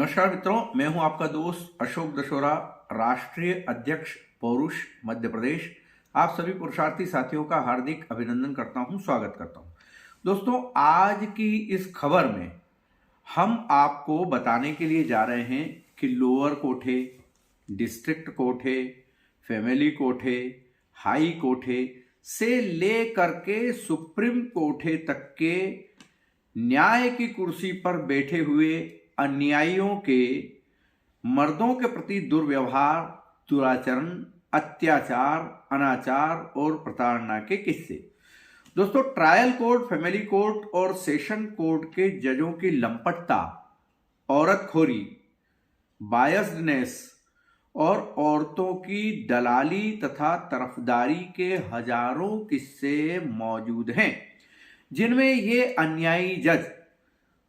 नमस्कार मित्रों, मैं हूं आपका दोस्त अशोक दशोरा, राष्ट्रीय अध्यक्ष पौरुष मध्य प्रदेश। आप सभी पुरुषार्थी साथियों का हार्दिक अभिनंदन करता हूं, स्वागत करता हूं। दोस्तों, आज की इस खबर में हम आपको बताने के लिए जा रहे हैं कि लोअर कोठे, डिस्ट्रिक्ट कोठे, फैमिली कोठे, हाई कोठे से लेकर के सुप्रीम कोठे तक के न्याय की कुर्सी पर बैठे हुए अन्यायियों के मर्दों के प्रति दुर्व्यवहार, दुराचरण, अत्याचार, अनाचार और प्रताड़ना के किस्से। दोस्तों, ट्रायल कोर्ट, फैमिली कोर्ट और सेशन कोर्ट के जजों की लंपटता, औरतखोरी, बायस्डनेस और औरतों की दलाली तथा तरफदारी के हजारों किस्से मौजूद हैं, जिनमें ये अन्यायी जज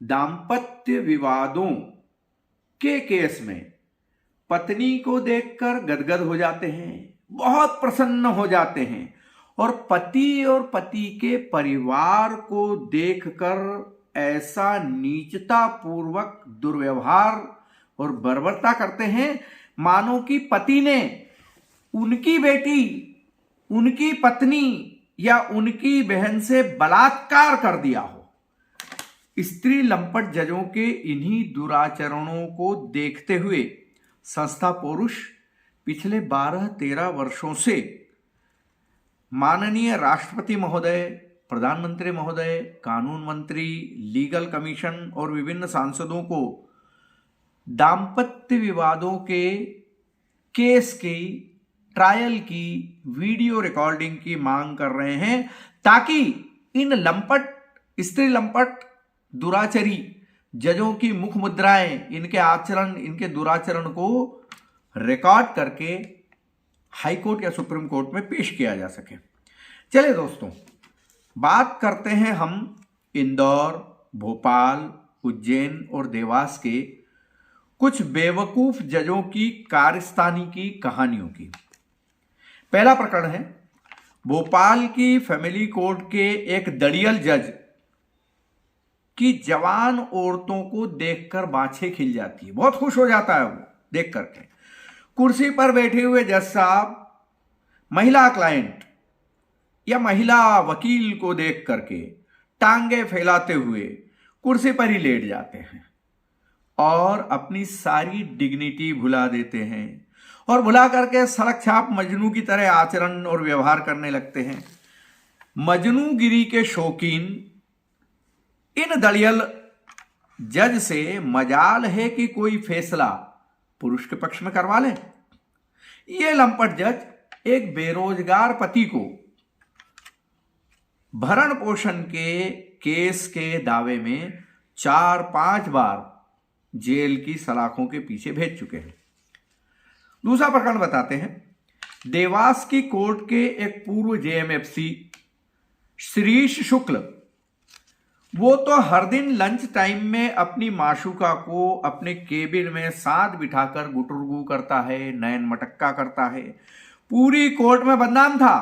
दाम्पत्य विवादों के केस में पत्नी को देखकर गदगद हो जाते हैं, बहुत प्रसन्न हो जाते हैं और पति के परिवार को देखकर ऐसा नीचता पूर्वक दुर्व्यवहार और बर्बरता करते हैं मानो कि पति ने उनकी बेटी, उनकी पत्नी या उनकी बहन से बलात्कार कर दिया हो। स्त्री लंपट जजों के इन्हीं दुराचरणों को देखते हुए संस्था पौरुष पिछले 12-13 वर्षों से माननीय राष्ट्रपति महोदय, प्रधानमंत्री महोदय, कानून मंत्री, लीगल कमीशन और विभिन्न सांसदों को दाम्पत्य विवादों के केस की ट्रायल की वीडियो रिकॉर्डिंग की मांग कर रहे हैं, ताकि इन लंपट, स्त्री लंपट दुराचरी जजों की मुख मुद्राएं, इनके आचरण, इनके दुराचरण को रिकॉर्ड करके हाई कोर्ट या सुप्रीम कोर्ट में पेश किया जा सके। चलिए दोस्तों, बात करते हैं हम इंदौर, भोपाल, उज्जैन और देवास के कुछ बेवकूफ जजों की कारस्तानी की कहानियों की। पहला प्रकरण है भोपाल की फैमिली कोर्ट के एक दड़ियल जज कि जवान औरतों को देखकर बाछें खिल जाती है, बहुत खुश हो जाता है वो देख करके। कुर्सी पर बैठे हुए जज साहब महिला क्लाइंट या महिला वकील को देख करके टांगे फैलाते हुए कुर्सी पर ही लेट जाते हैं और अपनी सारी डिग्निटी भुला देते हैं और भुला करके सड़क छाप मजनू की तरह आचरण और व्यवहार करने लगते हैं। मजनूगिरी के शौकीन इन दड़ियल जज से मजाल है कि कोई फैसला पुरुष के पक्ष में करवा ले। ये लंपट जज एक बेरोजगार पति को भरण पोषण के केस के दावे में 4-5 बार जेल की सलाखों के पीछे भेज चुके हैं। दूसरा प्रकरण बताते हैं देवास की कोर्ट के एक पूर्व जेएमएफसी श्रीश शुक्ल, वो तो हर दिन लंच टाइम में अपनी माशुका को अपने केबिन में साथ बिठाकर गुटुरगू करता है, नयन मटक्का करता है, पूरी कोर्ट में बदनाम था।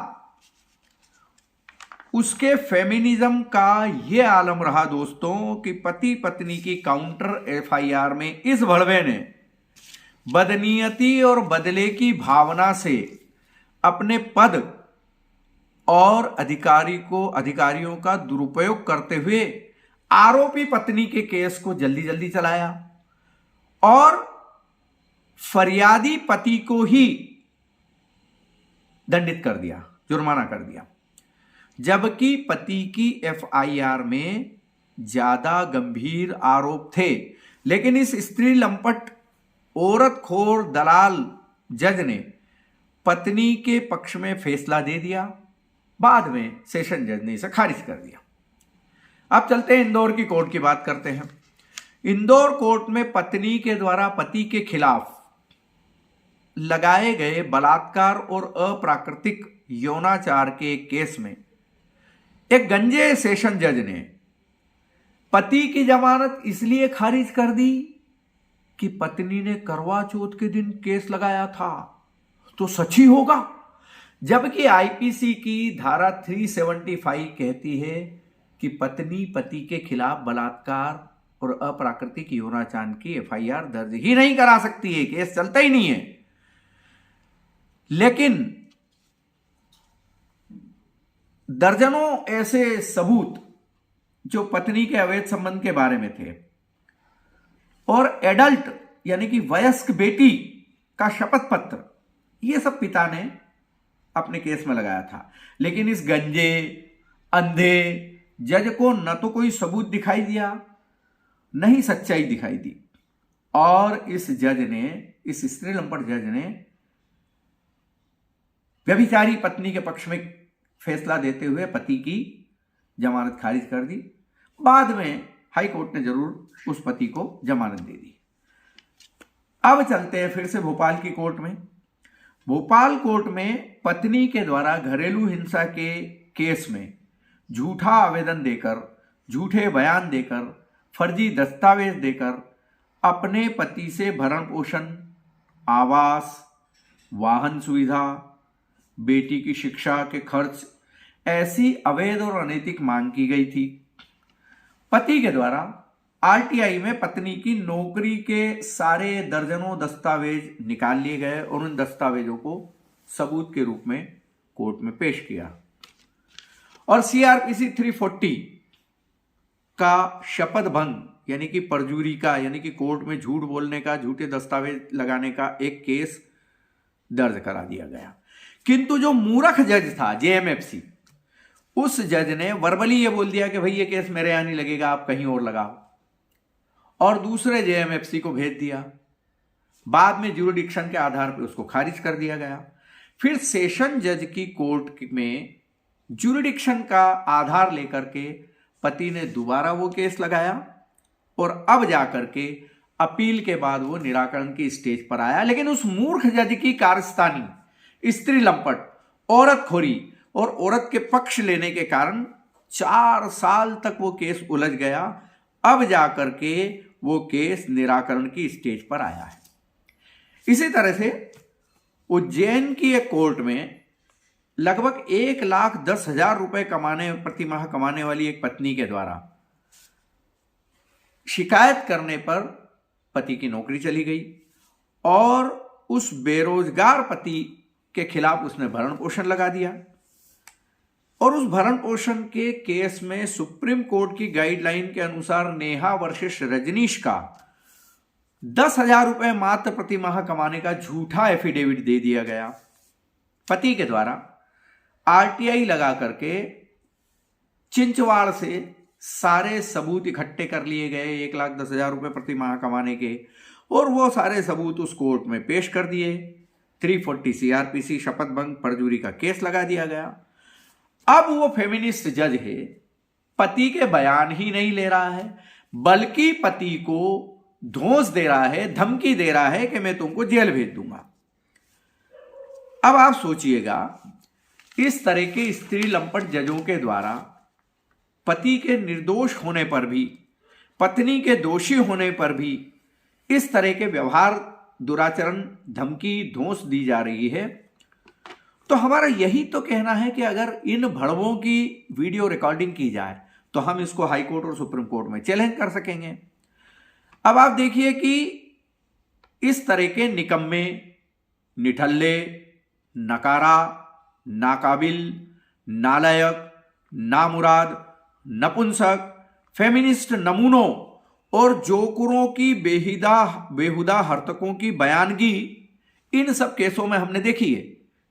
उसके फेमिनिज्म का यह आलम रहा दोस्तों कि पति पत्नी की काउंटर एफआईआर में इस भड़वे ने बदनीयती और बदले की भावना से अपने पद और अधिकारियों का दुरुपयोग करते हुए आरोपी पत्नी के केस को जल्दी जल्दी चलाया और फरियादी पति को ही दंडित कर दिया, जुर्माना कर दिया, जबकि पति की एफआईआर में ज्यादा गंभीर आरोप थे। लेकिन इस स्त्री लंपट औरतखोर दलाल जज ने पत्नी के पक्ष में फैसला दे दिया, बाद में सेशन जज ने इसे खारिज कर दिया। अब चलते हैं इंदौर की कोर्ट की बात करते हैं। इंदौर कोर्ट में पत्नी के द्वारा पति के खिलाफ लगाए गए बलात्कार और अप्राकृतिक यौनाचार के केस में एक गंजे सेशन जज ने पति की जमानत इसलिए खारिज कर दी कि पत्नी ने करवा चौथ के दिन केस लगाया था, तो सच ही होगा। जबकि आईपीसी की धारा 375 कहती है कि पत्नी पति के खिलाफ बलात्कार और अप्राकृतिक यौनाचार की एफआईआर दर्ज ही नहीं करा सकती है, केस चलता ही नहीं है। लेकिन दर्जनों ऐसे सबूत जो पत्नी के अवैध संबंध के बारे में थे और एडल्ट यानी कि वयस्क बेटी का शपथ पत्र, ये सब पिता ने अपने केस में लगाया था। लेकिन इस गंजे अंधे जज को न तो कोई सबूत दिखाई दिया, न ही सच्चाई दिखाई दी, और इस स्त्री लंपट जज ने व्यभिचारी पत्नी के पक्ष में फैसला देते हुए पति की जमानत खारिज कर दी। बाद में हाई कोर्ट ने जरूर उस पति को जमानत दे दी। अब चलते हैं फिर से भोपाल की कोर्ट में। भोपाल कोर्ट में पत्नी के द्वारा घरेलू हिंसा के केस में झूठा आवेदन देकर, झूठे बयान देकर, फर्जी दस्तावेज देकर अपने पति से भरण पोषण, आवास, वाहन सुविधा, बेटी की शिक्षा के खर्च, ऐसी अवैध और अनैतिक मांग की गई थी। पति के द्वारा आरटीआई में पत्नी की नौकरी के सारे दर्जनों दस्तावेज निकाल लिए गए और उन दस्तावेजों को सबूत के रूप में कोर्ट में पेश किया। और सीआरपीसी 340 का शपथ भंग यानी कि परजुरी का, यानी कि कोर्ट में झूठ बोलने का, झूठे दस्तावेज लगाने का एक केस दर्ज करा दिया गया। किंतु जो मूर्ख जज था जेएमएफसी, उस जज ने वर्बली ये बोल दिया कि भाई ये केस मेरे यहां नहीं लगेगा, आप कहीं और लगाओ, और दूसरे जेएमएफसी को भेज दिया। बाद में ज्यूरिडिक्शन के आधार पर उसको खारिज कर दिया गया। फिर सेशन जज की कोर्ट में ज्यूरिडिक्शन का आधार लेकर के पति ने दोबारा वो केस लगाया और अब जाकर के अपील के बाद वो निराकरण की स्टेज पर आया। लेकिन उस मूर्ख जज की कारस्तानी, स्त्री लंपट, औरतखोरी और औरत के पक्ष लेने के कारण 4 साल तक वो केस उलझ गया। अब जाकर के वो केस निराकरण की स्टेज पर आया है। इसी तरह से उज्जैन की एक कोर्ट में लगभग 1,10,000 रुपए प्रति माह कमाने वाली एक पत्नी के द्वारा शिकायत करने पर पति की नौकरी चली गई और उस बेरोजगार पति के खिलाफ उसने भरण पोषण लगा दिया। और उस भरण पोषण के केस में सुप्रीम कोर्ट की गाइडलाइन के अनुसार नेहा वर्सेस रजनीश का 10,000 रुपए मात्र प्रति माह कमाने का झूठा एफिडेविट दे दिया गया। पति के द्वारा आरटीआई लगा करके चिंचवाड़ से सारे सबूत इकट्ठे कर लिए गए 1,10,000 रुपए प्रति माह कमाने के, और वो सारे सबूत उस कोर्ट में पेश कर दिए। 340 सीआरपीसी शपथ भंग परजुरी का केस लगा दिया गया। अब वो फेमिनिस्ट जज है, पति के बयान ही नहीं ले रहा है, बल्कि पति को धौंस दे रहा है, धमकी दे रहा है कि मैं तुमको जेल भेज दूंगा। अब आप सोचिएगा, इस तरह के स्त्री लंपट जजों के द्वारा पति के निर्दोष होने पर भी, पत्नी के दोषी होने पर भी इस तरह के व्यवहार, दुराचरण, धमकी, धौंस दी जा रही है। तो हमारा यही तो कहना है कि अगर इन भड़वों की वीडियो रिकॉर्डिंग की जाए तो हम इसको हाई कोर्ट और सुप्रीम कोर्ट में चैलेंज कर सकेंगे। अब आप देखिए कि इस तरह के निकम्मे, निठल्ले, नकारा, नाकाबिल, नालायक, नामुराद, नपुंसक, फेमिनिस्ट नमूनों और जोकुरों की बेहुदा हरकतों की बयानगी इन सब केसों में हमने देखी है,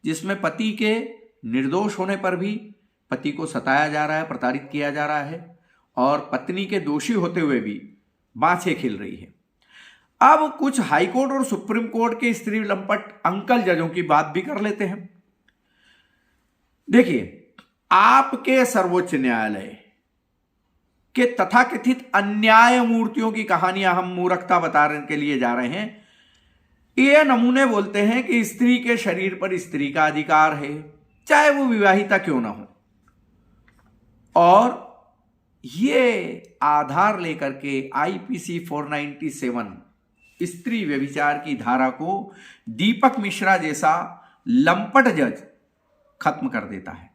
जिसमें पति के निर्दोष होने पर भी पति को सताया जा रहा है, प्रताड़ित किया जा रहा है, और पत्नी के दोषी होते हुए भी बाछे खिल रही है। अब कुछ हाईकोर्ट और सुप्रीम कोर्ट के स्त्री लंपट अंकल जजों की बात भी कर लेते हैं। देखिए, आपके सर्वोच्च न्यायालय के तथाकथित अन्याय मूर्तियों की कहानियां हम मूर्खता बताने के लिए जा रहे हैं। ये नमूने बोलते हैं कि स्त्री के शरीर पर स्त्री का अधिकार है, चाहे वो विवाहिता क्यों ना हो, और ये आधार लेकर के आईपीसी 497 स्त्री व्यभिचार की धारा को दीपक मिश्रा जैसा लंपट जज खत्म कर देता है।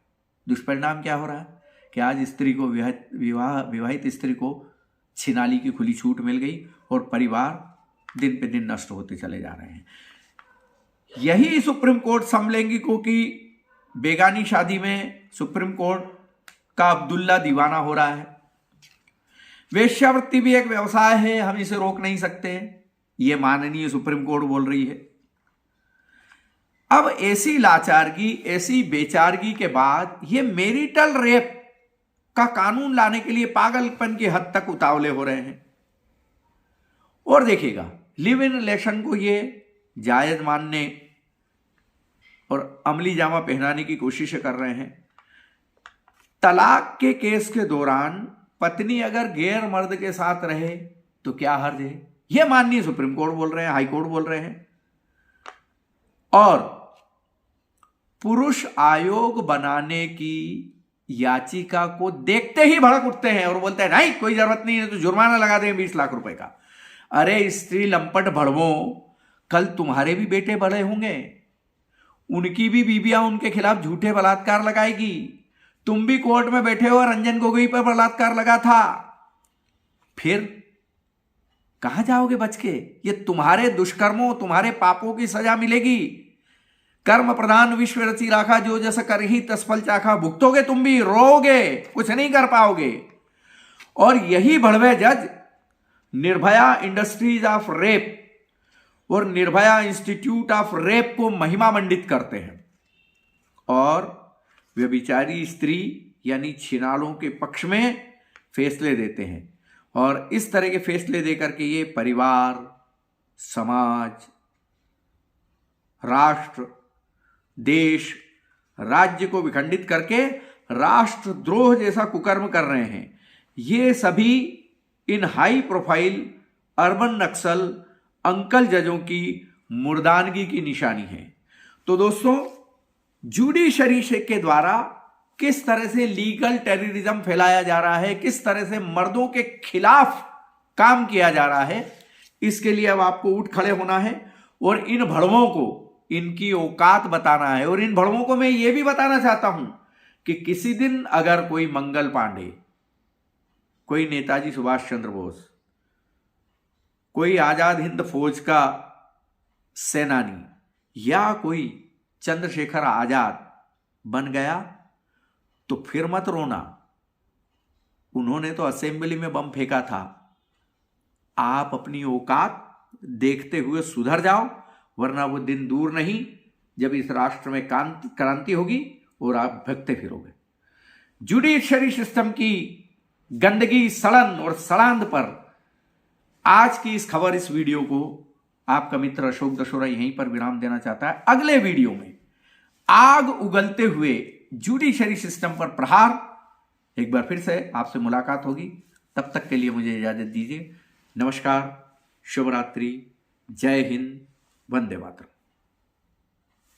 दुष्परिणाम क्या हो रहा है कि आज स्त्री को विवाहित स्त्री को छिनाली की खुली छूट मिल गई और परिवार दिन पे दिन नष्ट होते चले जा रहे हैं। यही सुप्रीम कोर्ट समलैंगिकों की बेगानी शादी में सुप्रीम कोर्ट का अब्दुल्ला दीवाना हो रहा है। वेश्यावृत्ति भी एक व्यवसाय है, हम इसे रोक नहीं सकते, ये माननीय सुप्रीम कोर्ट बोल रही है। अब ऐसी लाचारगी, ऐसी बेचारगी के बाद ये मैरिटल रेप का कानून लाने के लिए पागलपन की हद तक उतावले हो रहे हैं। और देखिएगा, लिव इन रिलेशन को ये जायज मानने और अमली जामा पहनाने की कोशिश कर रहे हैं। तलाक के केस के दौरान पत्नी अगर गैर मर्द के साथ रहे तो क्या हर्ज है, यह माननीय सुप्रीम कोर्ट बोल रहे हैं, हाई कोर्ट बोल रहे हैं। और पुरुष आयोग बनाने की याचिका को देखते ही भड़क उठते हैं और बोलते हैं नहीं कोई जरूरत नहीं है, तो जुर्माना लगा दें 20 लाख रुपए का। अरे स्त्री लंपट भड़वों, कल तुम्हारे भी बेटे बड़े होंगे, उनकी भी बीबियां उनके खिलाफ झूठे बलात्कार लगाएगी। तुम भी कोर्ट में बैठे हो, रंजन गोगोई पर बलात्कार लगा था, फिर कहां जाओगे बच के? ये तुम्हारे दुष्कर्मों, तुम्हारे पापों की सजा मिलेगी। कर्म प्रधान विश्व रची राखा, जो जैसा कर ही तसफल चाखा। भुगतोगे तुम भी, रोगे, कुछ नहीं कर पाओगे। और यही भड़वे जज निर्भया इंडस्ट्रीज ऑफ रेप और निर्भया इंस्टीट्यूट ऑफ रेप को महिमा मंडित करते हैं और व्यभिचारी स्त्री यानी छिनालों के पक्ष में फैसले देते हैं। और इस तरह के फैसले देकर के ये परिवार, समाज, राष्ट्र, देश, राज्य को विखंडित करके राष्ट्रद्रोह जैसा कुकर्म कर रहे हैं। ये सभी इन हाई प्रोफाइल अर्बन नक्सल अंकल जजों की मुर्दानगी की निशानी है। तो दोस्तों, जुडिशरी के द्वारा किस तरह से लीगल टेररिज्म फैलाया जा रहा है, किस तरह से मर्दों के खिलाफ काम किया जा रहा है, इसके लिए अब आपको उठ खड़े होना है और इन भड़वों को इनकी औकात बताना है। और इन भड़वों को मैं ये भी बताना चाहता हूं कि किसी दिन अगर कोई मंगल पांडे, कोई नेताजी सुभाष चंद्र बोस, कोई आजाद हिंद फौज का सेनानी या कोई चंद्रशेखर आजाद बन गया तो फिर मत रोना, उन्होंने तो असेंबली में बम फेंका था। आप अपनी औकात देखते हुए सुधर जाओ, वरना वो दिन दूर नहीं जब इस राष्ट्र में क्रांति होगी और आप भगते फिरोगे। जुडिशरी सिस्टम की गंदगी, सड़न और सड़ांध पर आज की इस खबर, इस वीडियो को आपका मित्र अशोक दशोरा यहीं पर विराम देना चाहता है। अगले वीडियो में आग उगलते हुए जुडिशरी सिस्टम पर प्रहार, एक बार फिर से आपसे मुलाकात होगी। तब तक के लिए मुझे इजाजत दीजिए। नमस्कार, शुभ रात्रि, जय हिंद, वंदे मातरम।